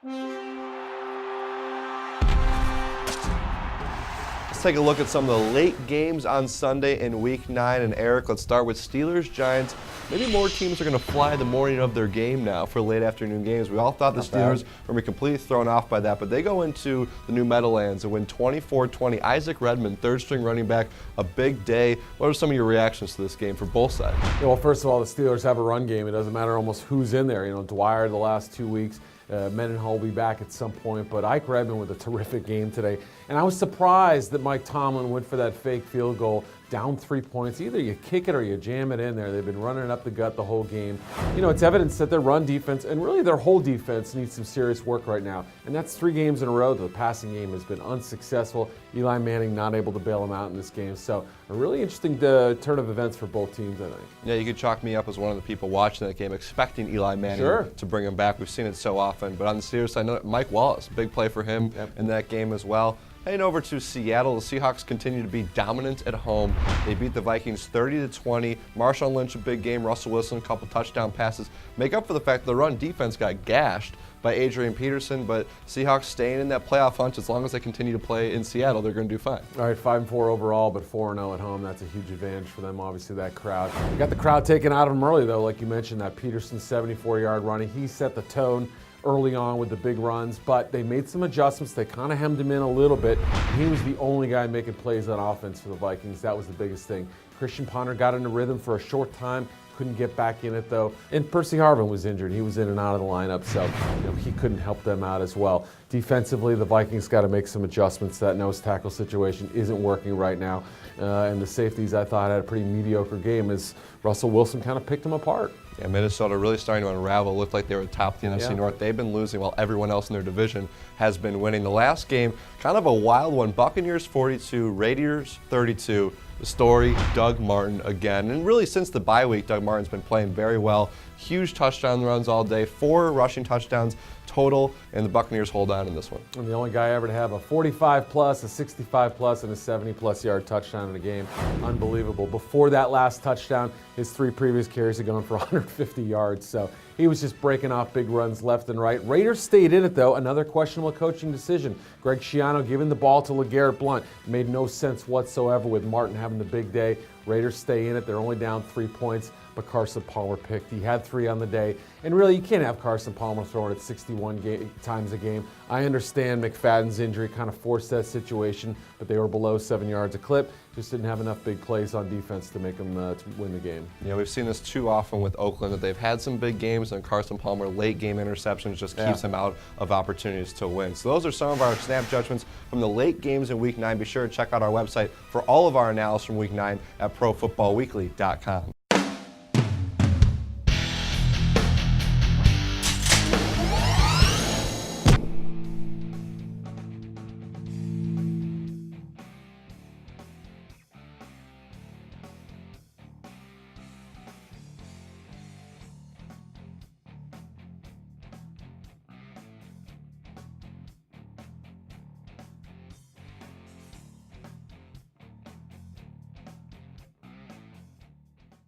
Let's take a look at some of the late games on Sunday in Week 9. And Eric, let's start with Steelers-Giants. Maybe more teams are going to fly the morning of their game now for late afternoon games. We all thought the Steelers were going to be completely thrown off by that, but they go into the new Meadowlands and win 24-20. Isaac Redman, third-string running back, a big day. What are some of your reactions to this game for both sides? Well, first of all, the Steelers have a run game. It doesn't matter almost who's in there. You know, Dwyer the last 2 weeks. Mendenhall will be back at some point, but Ike Redman with a terrific game today. And I was surprised that Mike Tomlin went for that fake field goal down 3 points. Either you kick it or you jam it in there. They've been running it up the gut the whole game. You know, it's evidence that their run defense and really their whole defense needs some serious work right now. And that's 3 games in a row. The passing game has been unsuccessful. Eli Manning not able to bail them out in this game. So a really interesting turn of events for both teams, I think. Yeah, you could chalk me up as one of the people watching that game, expecting Eli Manning to bring him back. We've seen it so often. But on the Steelers side, I know Mike Wallace, big play for him in that game as well. Heading over to Seattle, the Seahawks continue to be dominant at home. They beat the Vikings 30-20. Marshawn Lynch, a big game. Russell Wilson, a couple touchdown passes. Make up for the fact that the run defense got gashed by Adrian Peterson, but Seahawks staying in that playoff hunt. As long as they continue to play in Seattle, they're going to do fine. All right, 5-4 overall, but 4-0 at home. That's a huge advantage for them, obviously, that crowd. You got the crowd taken out of them early, though, like you mentioned, that Peterson 74-yard run. He set the tone early on with the big runs, but they made some adjustments. They kind of hemmed him in a little bit. He was the only guy making plays on offense for the Vikings. That was the biggest thing. Christian Ponder got into rhythm for a short time, couldn't get back in it though. And Percy Harvin was injured. He was in and out of the lineup, so he couldn't help them out as well. Defensively, the Vikings got to make some adjustments. That nose tackle situation isn't working right now. And the safeties, I thought, had a pretty mediocre game as Russell Wilson kind of picked them apart. Yeah, Minnesota really starting to unravel. Looked like they were atop the NFC North. They've been losing while everyone else in their division has been winning. The last game, kind of a wild one. Buccaneers 42, Raiders 32. The story, Doug Martin again. And really since the bye week, Doug Martin's been playing very well. Huge touchdown runs all day, 4 rushing touchdowns total, and the Buccaneers hold on in this one. And the only guy ever to have a 45-plus, a 60-plus, and a 70-plus yard touchdown in a game. Unbelievable. Before that last touchdown, his 3 previous carries had gone for 150 yards, so he was just breaking off big runs left and right. Raiders stayed in it, though. Another questionable coaching decision. Greg Schiano giving the ball to LeGarrette Blount. Made no sense whatsoever with Martin having the big day. Raiders stay in it. They're only down 3 points, but Carson Palmer picked. He had 3 on the day. And really, you can't have Carson Palmer throwing it 61 times a game. I understand McFadden's injury kind of forced that situation, but they were below 7 yards a clip. Just didn't have enough big plays on defense to make them to win the game. Yeah, we've seen this too often with Oakland, that they've had some big games, and Carson Palmer late game interceptions just keeps them out of opportunities to win. So those are some of our snap judgments from the late games in Week 9. Be sure to check out our website for all of our analysis from Week 9 at ProFootballWeekly.com.